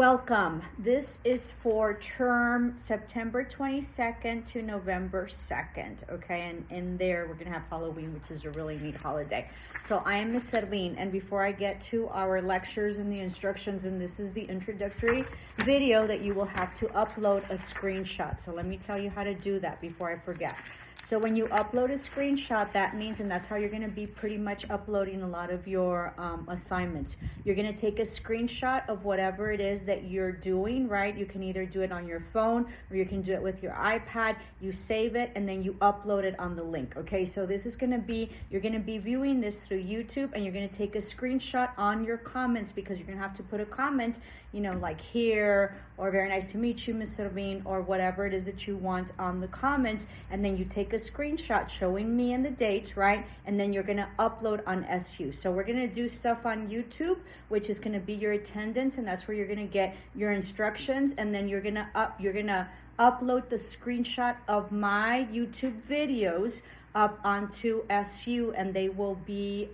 Welcome. This is for term September 22nd to November 2nd, okay? And in there, we're going to have Halloween, which is a really neat holiday. So I am Miss Servin, and before I get to our lectures and the instructions, and this is the introductory video that you will have to upload a screenshot. So let me tell you how to do that before I forget. So when you upload a screenshot, that means, and that's how you're going to be pretty much uploading a lot of your assignments. You're going to take a screenshot of whatever it is that you're doing, right? You can either do it on your phone or you can do it with your iPad. You save it and then you upload it on the link, okay? So this is going to be, you're going to be viewing this through YouTube, and you're going to take a screenshot on your comments, because you're going to have to put a comment, you know, like here, or very nice to meet you, Miss Servin, or whatever it is that you want on the comments, and then you take a screenshot showing me and the dates, right? And then you're going to upload on SU. So we're going to do stuff on YouTube, which is going to be your attendance, and that's where you're going to get your instructions, and then you're going to upload the screenshot of my YouTube videos up onto SU, and they will be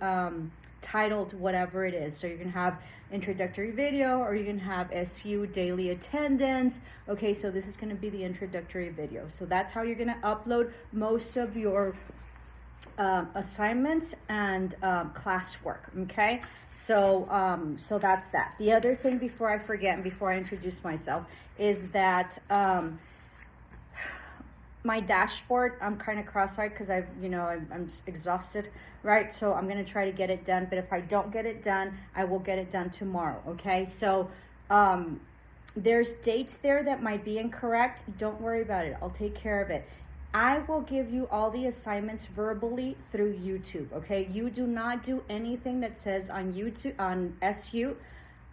titled whatever it is. So you're going to have introductory video, or you can have SU daily attendance. Okay, so this is going to be the introductory video. So that's how you're going to upload most of your assignments and classwork. Okay, so so that's that. The other thing, before I forget and before I introduce myself, is that my dashboard, I'm kind of cross-eyed because I'm exhausted, right? So I'm going to try to get it done, but if I don't get it done, I will get it done tomorrow, okay? So there's dates there that might be incorrect. Don't worry about it. I'll take care of it. I will give you all the assignments verbally through YouTube, okay? You do not do anything that says on YouTube, on SU.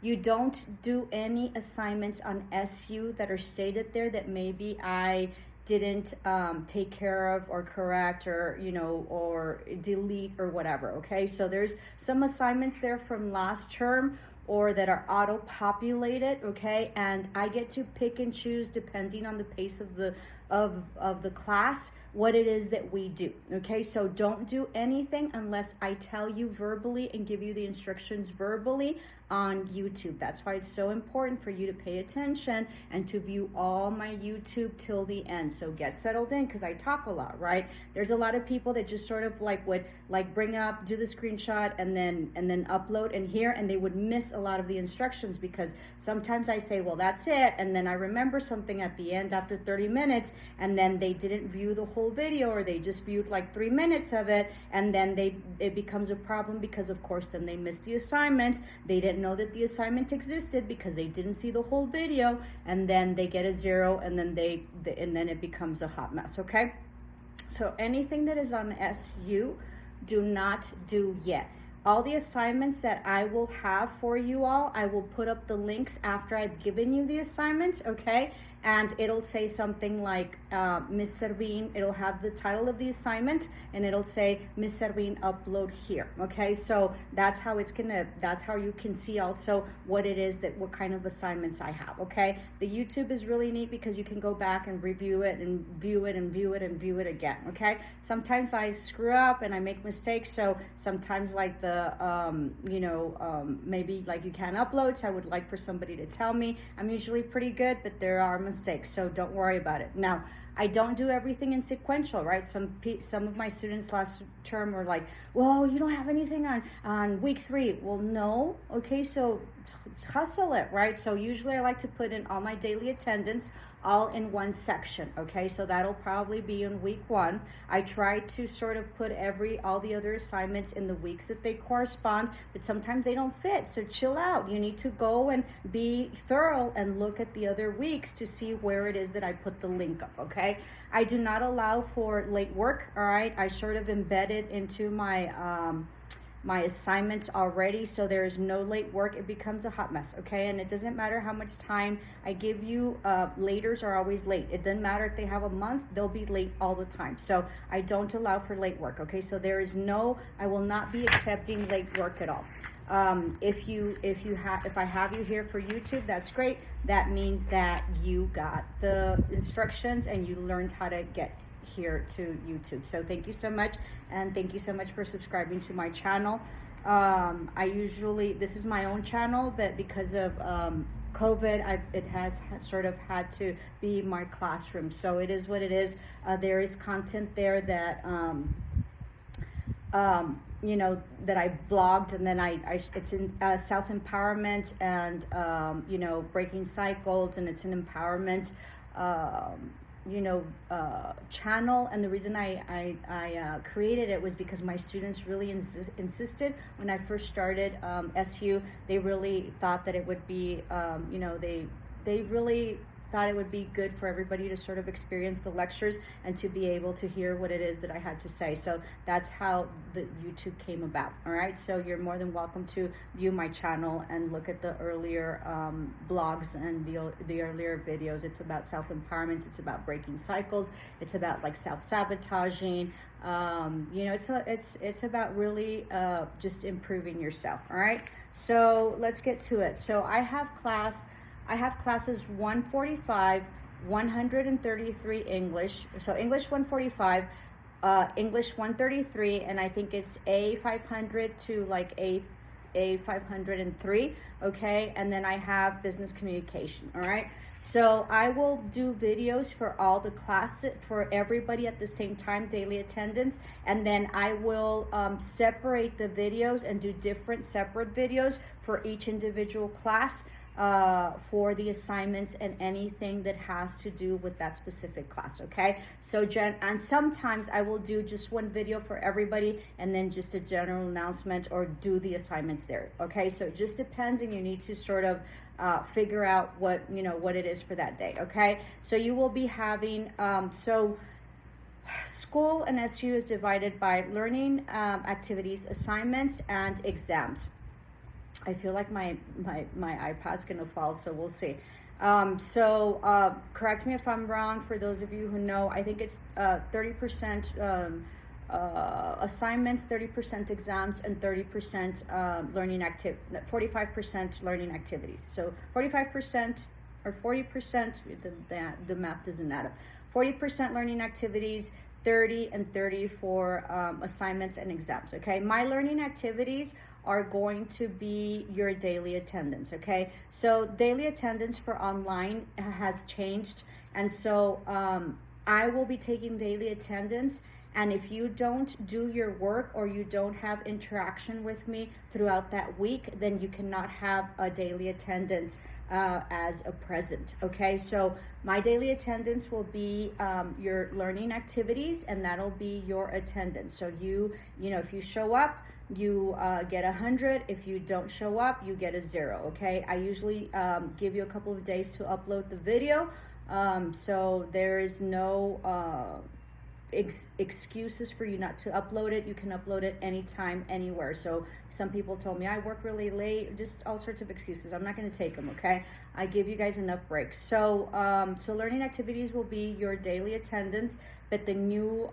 You don't do any assignments on SU that are stated there that maybe I didn't take care of or correct, or or delete or whatever, okay? So there's some assignments there from last term or that are auto-populated, okay? And I get to pick and choose, depending on the pace of the class, what it is that we do, okay? So don't do anything unless I tell you verbally and give you the instructions verbally on YouTube. That's why it's so important for you to pay attention and to view all my YouTube till the end. So get settled in, because I talk a lot, right? There's a lot of people that just sort of would bring up, do the screenshot, and then upload and here, and they would miss a lot of the instructions, because sometimes I say, well, that's it, and then I remember something at the end after 30 minutes, and then they didn't view the whole video, or they just viewed like 3 minutes of it, and then it becomes a problem, because of course then they missed the assignment. They didn't know that the assignment existed because they didn't see the whole video, and then they get a 0, and then then it becomes a hot mess, okay? So anything that is on SU, do not do yet. All the assignments that I will have for you all, I will put up the links after I've given you the assignment, okay? And it'll say something like Miss Servin. It'll have the title of the assignment, and it'll say Miss Servin upload here, okay? So that's how that's how you can see also what it is, what kind of assignments I have, okay? The YouTube is really neat because you can go back and review it and view it and view it and view it again, okay? Sometimes I screw up and I make mistakes, so sometimes like maybe like you can't upload, so I would like for somebody to tell me. I'm usually pretty good, but there are mistakes, so don't worry about it. Now, I don't do everything in sequential, right? Some of my students last term were like, well, you don't have anything on week 3. Well, no. Okay, so hustle it, right? So usually I like to put in all my daily attendance all in one section, okay? So that'll probably be in week 1. I try to sort of put all the other assignments in the weeks that they correspond, but sometimes they don't fit, so chill out. You need to go and be thorough and look at the other weeks to see where it is that I put the link up, okay? I do not allow for late work, all right? I sort of embedded into my my assignments already, so there is no late work. It becomes a hot mess, okay? And it doesn't matter how much time I give you. Laters are always late. It doesn't matter if they have a month, they'll be late all the time. So I don't allow for late work, okay? So there is I will not be accepting late work at all. If I have you here for YouTube, that's great. That means that you got the instructions and you learned how to get here to YouTube. So thank you so much, and thank you so much for subscribing to my channel. This is my own channel, but because of COVID, it has sort of had to be my classroom. So it is what it is. There is content there that, you know, that I blogged, and then it's in self-empowerment and, you know, breaking cycles, and it's an empowerment, you know, channel. And the reason I created it was because my students really insisted when I first started SU. They really thought that it would be, you know, they really thought it would be good for everybody to sort of experience the lectures and to be able to hear what it is that I had to say. So that's how the YouTube came about. All right, so you're more than welcome to view my channel and look at the earlier blogs and the earlier videos. It's about self-empowerment, it's about breaking cycles, it's about like self-sabotaging, you know, it's about really just improving yourself. All right, so let's get to it. So I have classes 145, 133 English. So English 145, English 133, and I think it's A500 to like A503, okay? And then I have business communication, all right? So I will do videos for all the classes, for everybody at the same time, daily attendance, and then I will separate the videos and do different separate videos for each individual class, for the assignments and anything that has to do with that specific class, okay? So and sometimes I will do just one video for everybody and then just a general announcement or do the assignments there, okay? So it just depends, and you need to sort of figure out what, you know, what it is for that day, okay? So you will be having, so school and SU is divided by learning activities, assignments, and exams. I feel like my iPad's gonna fall, so we'll see. Correct me if I'm wrong. For those of you who know, I think it's 30% assignments, 30% exams, and 30% learning 45% learning activities. So 45% or 40%, the math doesn't add up. 40% learning activities, 30 and 30 for assignments and exams, okay? My learning activities are going to be your daily attendance, okay? So daily attendance for online has changed, and so I will be taking daily attendance, and if you don't do your work or you don't have interaction with me throughout that week, then you cannot have a daily attendance as a present, okay? So my daily attendance will be your learning activities, and that'll be your attendance. So you know, if you show up, you get 100. If you don't show up, you get a 0, okay? I usually give you a couple of days to upload the video, so there is no excuses for you not to upload it. You can upload it anytime, anywhere. So some people told me I work really late, just all sorts of excuses. I'm not going to take them, okay? I give you guys enough breaks. So so learning activities will be your daily attendance, but the new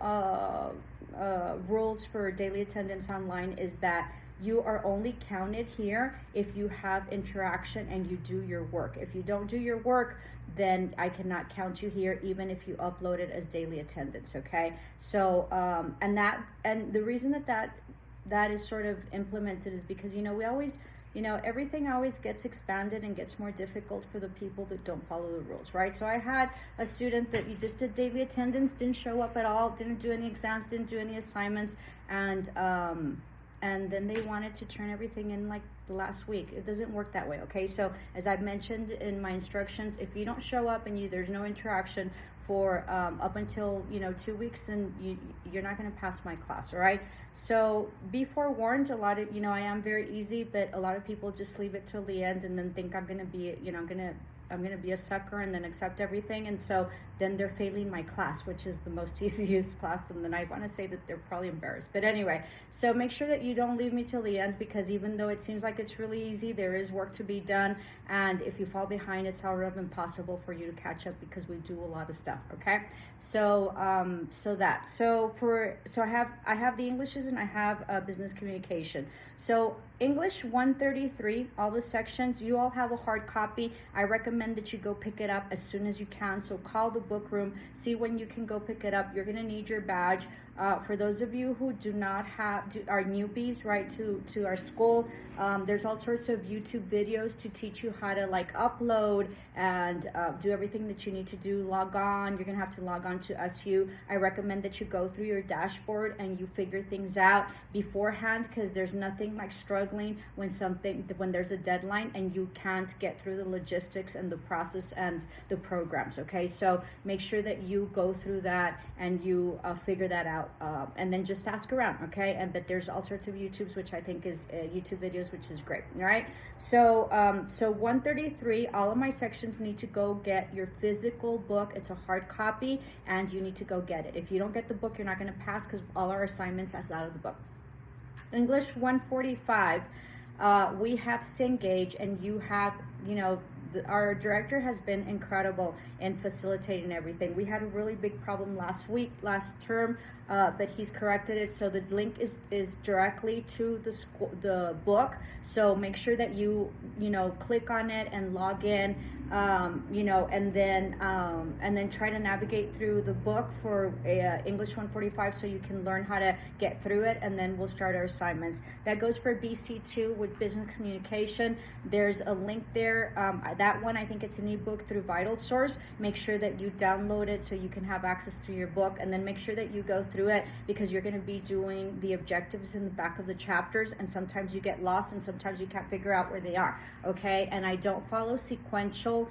rules for daily attendance online is that you are only counted here if you have interaction and you do your work. If you don't do your work, then I cannot count you here, even if you upload it as daily attendance, okay? So, and the reason that is sort of implemented is because, you know, we always, you know, everything always gets expanded and gets more difficult for the people that don't follow the rules, right? So I had a student that you just did daily attendance, didn't show up at all, didn't do any exams, didn't do any assignments, and then they wanted to turn everything in like the last week. It doesn't work that way, okay? So as I've mentioned in my instructions, if you don't show up and there's no interaction for up until, you know, 2 weeks, then you're not going to pass my class, all right? So be forewarned. A lot of, you know, I am very easy, but a lot of people just leave it till the end and then think I'm going to be, you know, I'm going to be a sucker and then accept everything, and so then they're failing my class, which is the most easiest class, and then I want to say that they're probably embarrassed. But anyway, so make sure that you don't leave me till the end, because even though it seems like it's really easy, there is work to be done, and if you fall behind, it's sort of impossible for you to catch up, because we do a lot of stuff, okay? So I have the Englishes, and I have business communication. So English 133, all the sections, you all have a hard copy. I recommend that you go pick it up as soon as you can. So call the book room, see when you can go pick it up. You're gonna need your badge. For those of you who do not are newbies, right, to our school, there's all sorts of YouTube videos to teach you how to like upload and do everything that you need to do. Log on. You're gonna have to log on to SU. I recommend that you go through your dashboard and you figure things out beforehand, because there's nothing like struggling when there's a deadline and you can't get through the logistics and the process and the programs. Okay, so make sure that you go through that and you figure that out, and then just ask around. Okay, but there's all sorts of YouTubes, which I think is YouTube videos, which is great. All right, so 133, all of my sections need to go get your physical book. It's a hard copy and you need to go get it. If you don't get the book, you're not going to pass, because all our assignments are out of the book. English 145, we have Cengage, and you have, our director has been incredible in facilitating everything. We had a really big problem last term, but he's corrected it. So the link is directly to the book. So make sure that you click on it and log in, and then try to navigate through the book for English 145, so you can learn how to get through it, and then we'll start our assignments. That goes for BC2 with business communication. There's a link there. That one, I think it's an ebook through Vital Source. Make sure that you download it so you can have access to your book, and then make sure that you go through it, because you're going to be doing the objectives in the back of the chapters, and sometimes you get lost and sometimes you can't figure out where they are. Okay, and I don't follow sequential.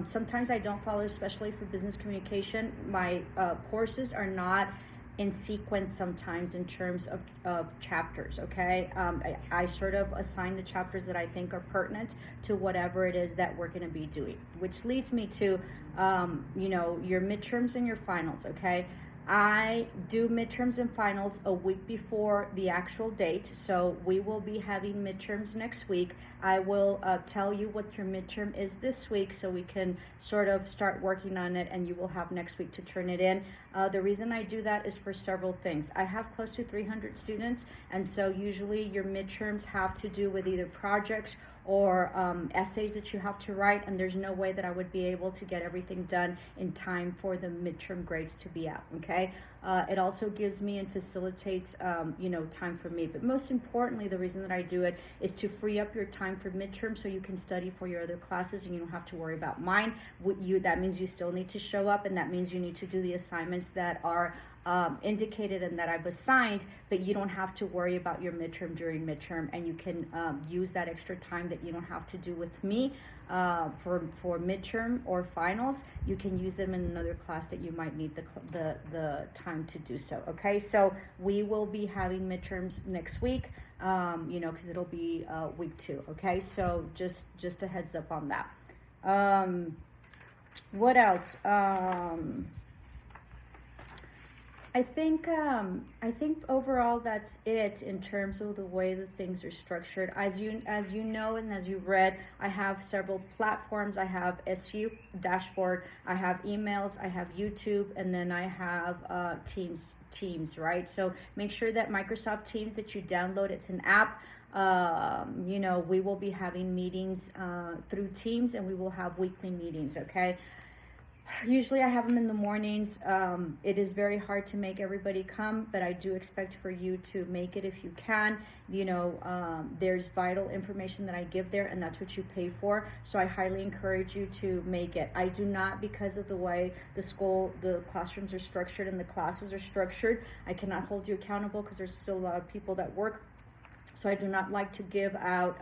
Sometimes I don't follow, especially for business communication. My courses are not in sequence sometimes in terms of chapters. Okay, I sort of assign the chapters that I think are pertinent to whatever it is that we're going to be doing, which leads me to your midterms and your finals. Okay, I do midterms and finals a week before the actual date, so we will be having midterms next week. I will tell you what your midterm is this week, so we can sort of start working on it, and you will have next week to turn it in. The reason I do that is for several things. I have close to 300 students, and so usually your midterms have to do with either projects or essays that you have to write, and there's no way that I would be able to get everything done in time for the midterm grades to be out. Okay, it also gives me and facilitates time for me, but most importantly, the reason that I do it is to free up your time for midterm, so you can study for your other classes and you don't have to worry about mine. That means you still need to show up, and that means you need to do the assignments that are indicated and that I've assigned, but you don't have to worry about your midterm during midterm, and you can use that extra time that you don't have to do with me for midterm or finals. You can use them in another class that you might need the time to do so. Okay, so we will be having midterms next week, because it'll be week 2. Okay, so just a heads up on that. What else? I think overall that's it in terms of the way that things are structured. As you know and as you read, I have several platforms. I have SU dashboard, I have emails, I have YouTube, and then I have Teams, right? So make sure that Microsoft Teams that you download, it's an app. We will be having meetings through Teams, and we will have weekly meetings. Okay. Usually I have them in the mornings. It is very hard to make everybody come, but I do expect for you to make it if you can. There's vital information that I give there, and that's what you pay for. So I highly encourage you to make it. I do not, because of the way the classrooms are structured and the classes are structured, I cannot hold you accountable, because there's still a lot of people that work. So I do not like to give out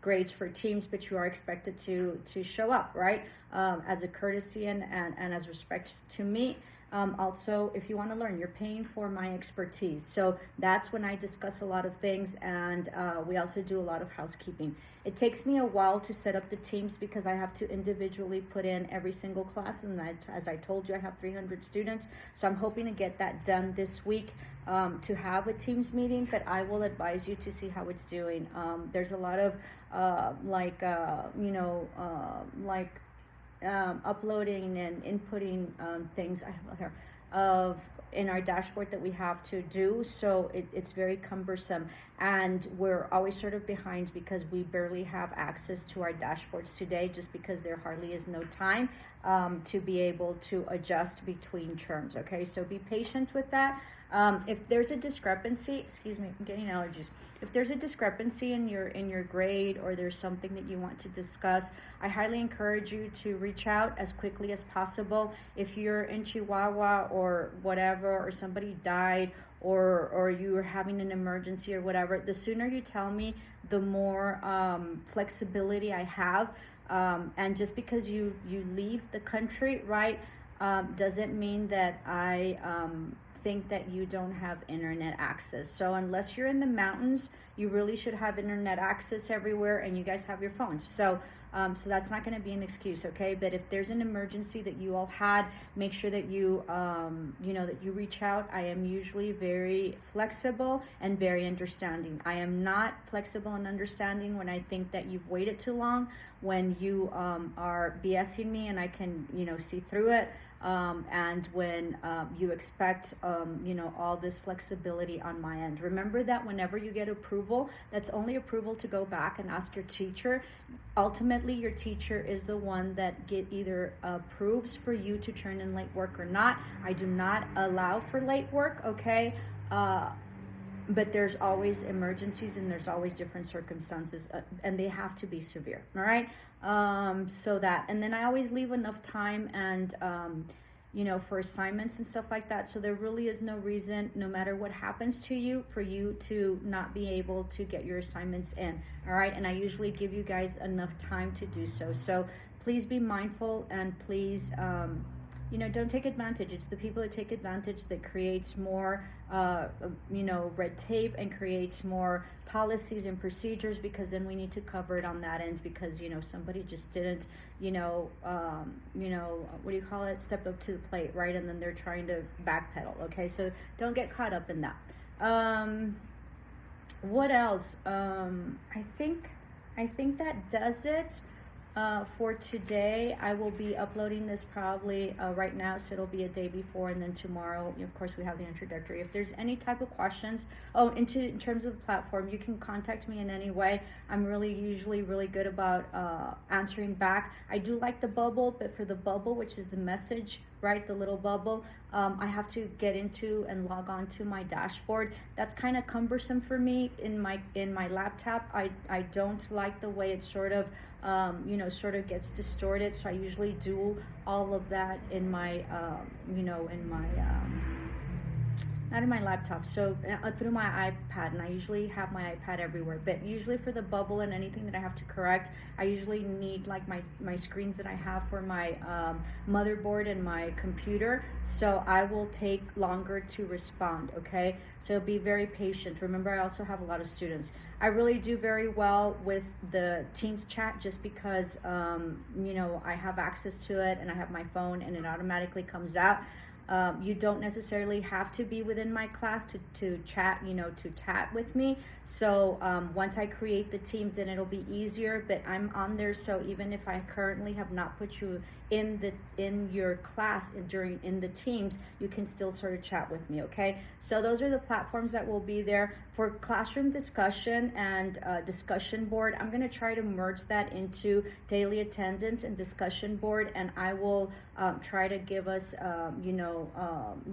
grades for Teams, but you are expected to show up, right? As a courtesy and as respect to me. Also, if you want to learn, you're paying for my expertise. So that's when I discuss a lot of things, and we also do a lot of housekeeping. It takes me a while to set up the teams, because I have to individually put in every single class, and as I told you, I have 300 students. So I'm hoping to get that done this week, to have a Teams meeting, but I will advise you to see how it's doing. There's a lot of uploading and inputting things I have here in our dashboard that we have to do, so it's very cumbersome, and we're always sort of behind because we barely have access to our dashboards today, just because there hardly is no time to be able to adjust between terms. Okay, so be patient with that. If there's a discrepancy, excuse me, I'm getting allergies. If there's a discrepancy in your grade, or there's something that you want to discuss, I highly encourage you to reach out as quickly as possible. If you're in Chihuahua or whatever, or somebody died, or you are having an emergency or whatever, the sooner you tell me, the more flexibility I have. And just because you leave the country, right, doesn't mean that I think that you don't have internet access. So unless you're in the mountains, you really should have internet access everywhere, and you guys have your phones. So so that's not going to be an excuse, okay? But if there's an emergency that you all had, make sure that you that you reach out. I am usually very flexible and very understanding. I am not flexible and understanding when I think that you've waited too long, when you are BSing me and I can see through it. And when you expect, all this flexibility on my end. Remember that whenever you get approval, that's only approval to go back and ask your teacher. Ultimately, your teacher is the one that either approves for you to turn in late work or not. I do not allow for late work, okay? But there's always emergencies, and there's always different circumstances, and they have to be severe, all right? And then I always leave enough time and for assignments and stuff like that. So there really is no reason, no matter what happens to you, for you to not be able to get your assignments in, all right? And I usually give you guys enough time to do so. So please be mindful, and please don't take advantage. It's the people that take advantage that creates more, red tape, and creates more policies and procedures, because then we need to cover it on that end, because, somebody just didn't, what do you call it? Step up to the plate, right? And then they're trying to backpedal, okay? So don't get caught up in that. What else? I think that does it. For today. I will be uploading this probably right now, so it'll be a day before, and then tomorrow, of course, we have the introductory. If there's any type of questions, in terms of the platform, you can contact me in any way. I'm usually really good about answering back. I do like the bubble, but for the bubble, which is the message, right, the little bubble, I have to get into and log on to my dashboard. That's kind of cumbersome for me in my laptop. I don't like the way it sort of gets distorted. So I usually do all of that in my, not in my laptop, so through my iPad, and I usually have my iPad everywhere. But usually for the bubble and anything that I have to correct, I usually need like my screens that I have for my motherboard and my computer, so I will take longer to respond, okay? So be very patient. Remember, I also have a lot of students. I really do very well with the Teams chat, just because I have access to it, and I have my phone, and it automatically comes out. You don't necessarily have to be within my class to chat, to chat with me. So once I create the teams, then it'll be easier. But I'm on there, so even if I currently have not put you in your class in the teams, you can still sort of chat with me, okay? So those are the platforms that will be there for classroom discussion and discussion board. I'm going to try to merge that into daily attendance and discussion board, and I will try to give us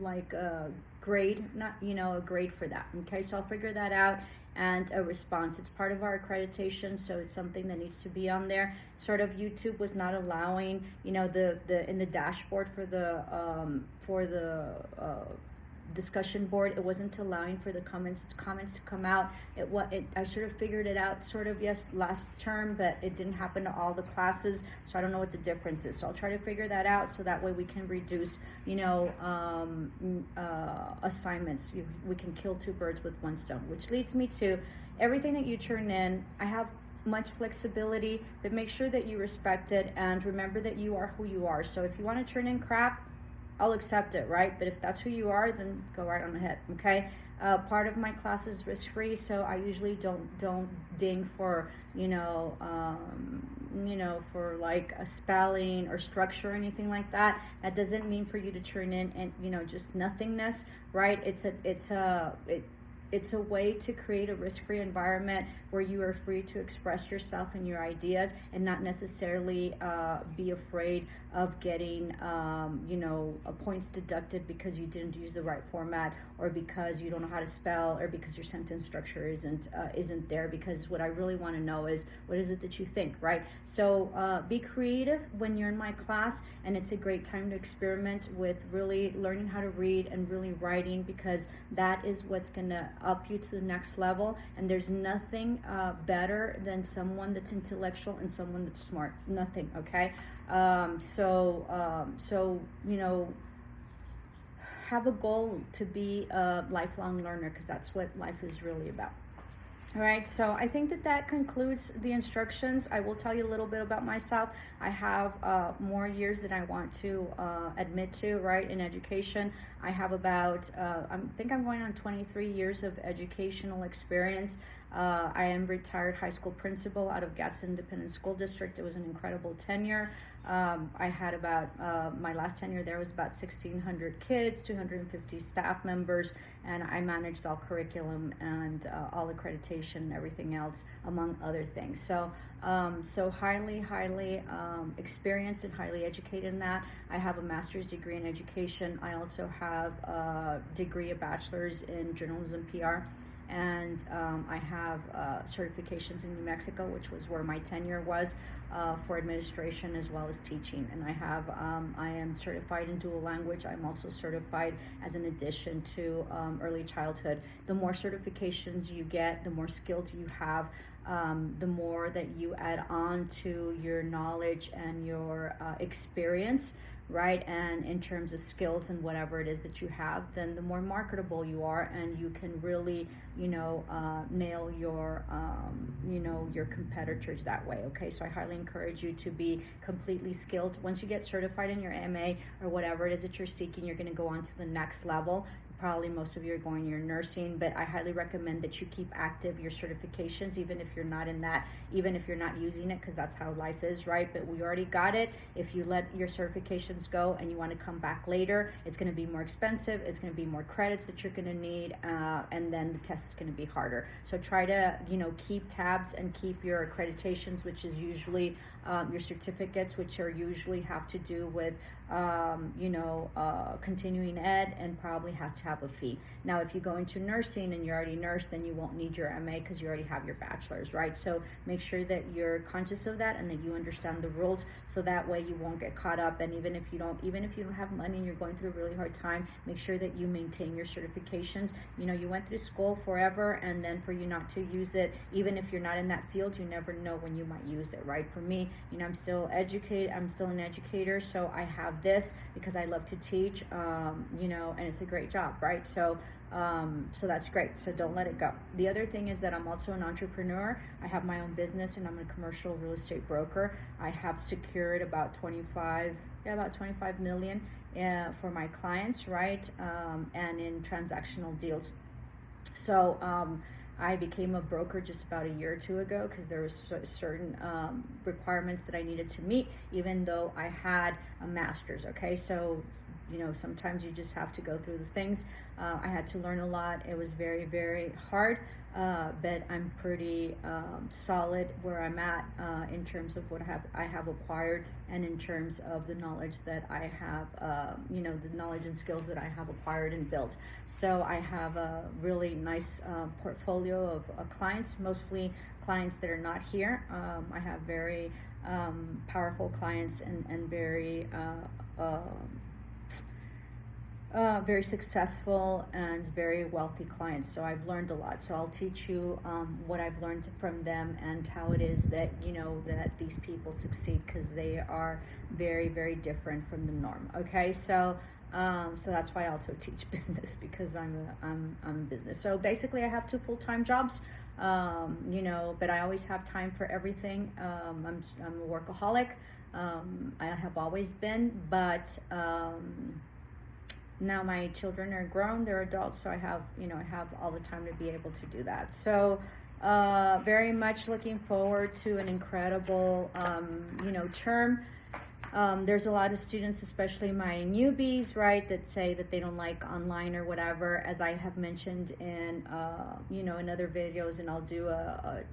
like a grade, a grade for that, okay? So I'll figure that out, and a response. It's part of our accreditation, so it's something that needs to be on there. Sort of YouTube was not allowing, the in the dashboard for the discussion board, it wasn't allowing for the comments to come out. I sort of figured it out last term, but it didn't happen to all the classes, so I don't know what the difference is. So I'll try to figure that out, so that way we can reduce assignments. We can kill two birds with one stone, which leads me to everything that you turn in. I have much flexibility, but make sure that you respect it, and remember that you are who you are. So if you want to turn in crap, I'll accept it, right? But if that's who you are, then go right on ahead, okay? Part of my class is risk-free, so I usually don't ding for, for like a spelling or structure or anything like that. That doesn't mean for you to turn in and, just nothingness, right? it's a way to create a risk-free environment where you are free to express yourself and your ideas, and not necessarily be afraid of getting points deducted because you didn't use the right format, or because you don't know how to spell, or because your sentence structure isn't there. Because what I really want to know is, what is it that you think, right? So be creative when you're in my class, and it's a great time to experiment with really learning how to read and really writing, because that is what's going to up you to the next level. And there's nothing better than someone that's intellectual and someone that's smart. Nothing. Okay. So have a goal to be a lifelong learner, because that's what life is really about. All right, so I think that concludes the instructions. I will tell you a little bit about myself. I have more years than I want to admit to, right, in education. I have about, I think I'm going on 23 years of educational experience. I am retired high school principal out of Gadsden Independent School District. It was an incredible tenure. I had about, my last tenure there was about 1,600 kids, 250 staff members, and I managed all curriculum and all accreditation and everything else, among other things. So highly experienced and highly educated in that. I have a master's degree in education. I also have a degree, a bachelor's in journalism PR. And I have certifications in New Mexico, which was where my tenure was, for administration as well as teaching. And I am certified in dual language. I'm also certified as an addition to early childhood. The more certifications you get, the more skilled you have, the more that you add on to your knowledge and your experience, right? And in terms of skills and whatever it is that you have, then the more marketable you are, and you can really, nail your, your competitors that way. Okay, so I highly encourage you to be completely skilled. Once you get certified in your MA or whatever it is that you're seeking, you're going to go on to the next level. Probably most of you are going to your nursing, but I highly recommend that you keep active your certifications, even if you're not in that, even if you're not using it, because that's how life is, right? But we already got it. If you let your certifications go and you want to come back later, it's going to be more expensive. It's going to be more credits that you're going to need, and then the test is going to be harder. So try to, keep tabs and keep your accreditations, which is usually your certificates, which are usually have to do with, continuing ed, and probably has to have a fee. Now, if you go into nursing and you're already nursed, then you won't need your MA because you already have your bachelor's, right? So make sure that you're conscious of that and that you understand the rules, so that way you won't get caught up. And even if you don't have money and you're going through a really hard time, make sure that you maintain your certifications. You went through school forever, and then for you not to use it, even if you're not in that field, you never know when you might use it, right? For me, I'm still educated. I'm still an educator, so I have this because I love to teach, and it's a great job, right? So that's great. So don't let it go. The other thing is that I'm also an entrepreneur. I have my own business, and I'm a commercial real estate broker. I have secured about 25 million for my clients, right? And in transactional deals. So I became a broker just about a year or two ago because there was certain requirements that I needed to meet, even though I had a master's. Okay, so sometimes you just have to go through the things. I had to learn a lot. It was very, very hard, but I'm pretty solid where I'm at in terms of what I have acquired, and in terms of the knowledge that I have, the knowledge and skills that I have acquired and built. So I have a really nice portfolio of clients, mostly clients that are not here. I have very powerful clients and very very successful and very wealthy clients. So I've learned a lot. So I'll teach you what I've learned from them and how it is that that these people succeed, because they are very, very different from the norm. Okay, so that's why I also teach business, because I'm in business. So basically, I have 2 full-time jobs. But I always have time for everything. I'm a workaholic. I have always been, but now my children are grown, they're adults, so I have all the time to be able to do that. So very much looking forward to an incredible term. There's a lot of students, especially my newbies, right, that say that they don't like online or whatever, as I have mentioned in, in other videos, and I'll do a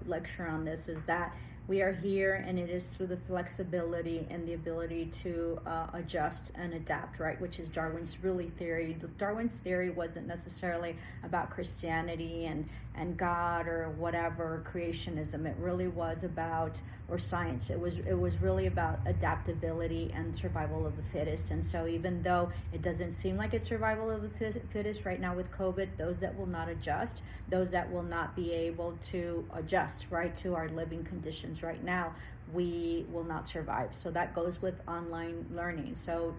lecture on this, is that we are here, and it is through the flexibility and the ability to adjust and adapt, right? Which is Darwin's theory. Darwin's theory wasn't necessarily about Christianity and God or whatever, creationism. It really was about, or science. It was really about adaptability and survival of the fittest. And so even though it doesn't seem like it's survival of the fittest right now with COVID, those that will not adjust, those that will not be able to adjust, right, to our living conditions right now, we will not survive. So that goes with online learning. So,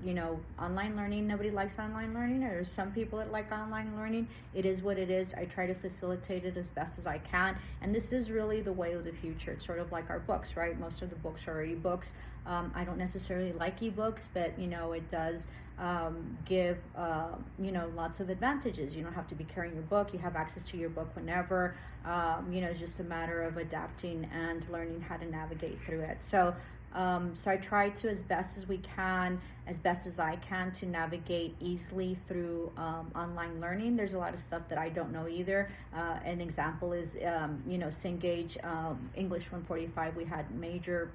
online learning, nobody likes online learning. There's some people that like online learning. It is what it is. I try to facilitate it as best as I can. And this is really the way of the future. It's sort of like our books, right? Most of the books are ebooks. I don't necessarily like ebooks, but, it does give, lots of advantages. You don't have to be carrying your book. You have access to your book whenever. It's just a matter of adapting and learning how to navigate through it. So I try to, as best as I can, to navigate easily through online learning. There's a lot of stuff that I don't know either. An example is, Cengage English 145. We had major,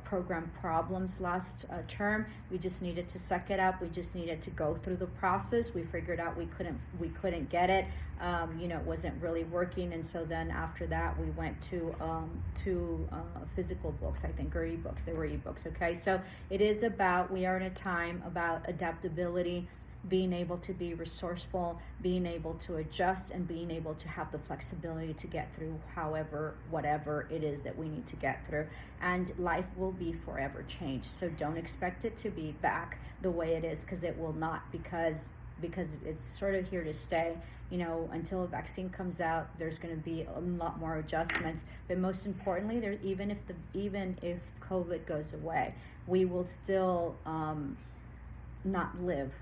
program problems last term. We just needed to suck it up. We just needed to go through the process. We figured out we couldn't get it. It wasn't really working, and so then after that we went to physical books, I think, or ebooks. They were ebooks. Okay, so we are in a time about adaptability, being able to be resourceful, being able to adjust, and being able to have the flexibility to get through whatever it is that we need to get through. And life will be forever changed. So don't expect it to be back the way it is, because it will not, because it's sort of here to stay. Until a vaccine comes out, there's going to be a lot more adjustments. But most importantly, even if COVID goes away, we will still not live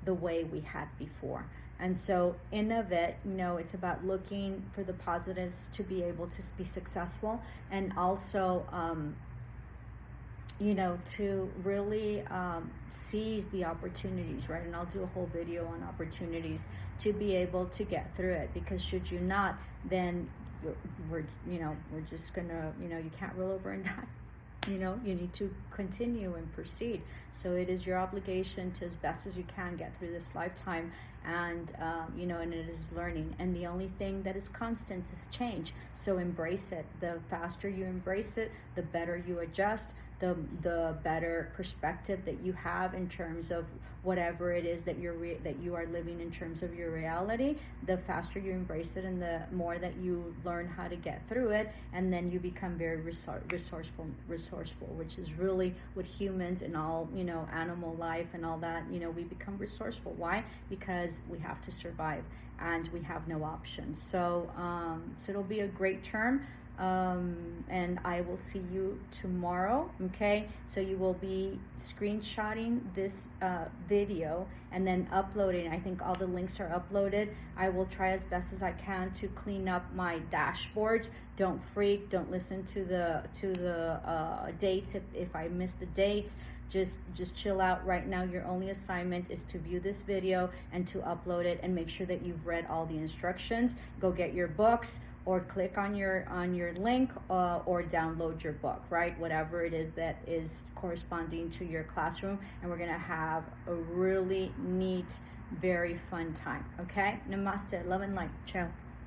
the way we had before. And so in of it, it's about looking for the positives to be able to be successful, and also to really seize the opportunities, right? And I'll do a whole video on opportunities to be able to get through it, because should you not, then we're just gonna, you can't roll over and die. You need to continue and proceed. So it is your obligation to, as best as you can, get through this lifetime. And, and it is learning. And the only thing that is constant is change. So embrace it. The faster you embrace it, the better you adjust, the better perspective that you have in terms of whatever it is that you are living in terms of your reality. The faster you embrace it, and the more that you learn how to get through it, and then you become very resourceful, which is really what humans and all, animal life and all that, we become resourceful. Why? Because we have to survive, and we have no options. So it'll be a great term. And I will see you tomorrow. Okay, so you will be screenshotting this video and then uploading. I think all the links are uploaded. I will try as best as I can to clean up my dashboards. Don't freak, don't listen to the dates if I miss the dates. Just chill out right now. Your only assignment is to view this video and to upload it, and make sure that you've read all the instructions. Go get your books, or click on your link, or download your book, right? Whatever it is that is corresponding to your classroom, and we're gonna have a really neat, very fun time. Okay, namaste, love and light, ciao.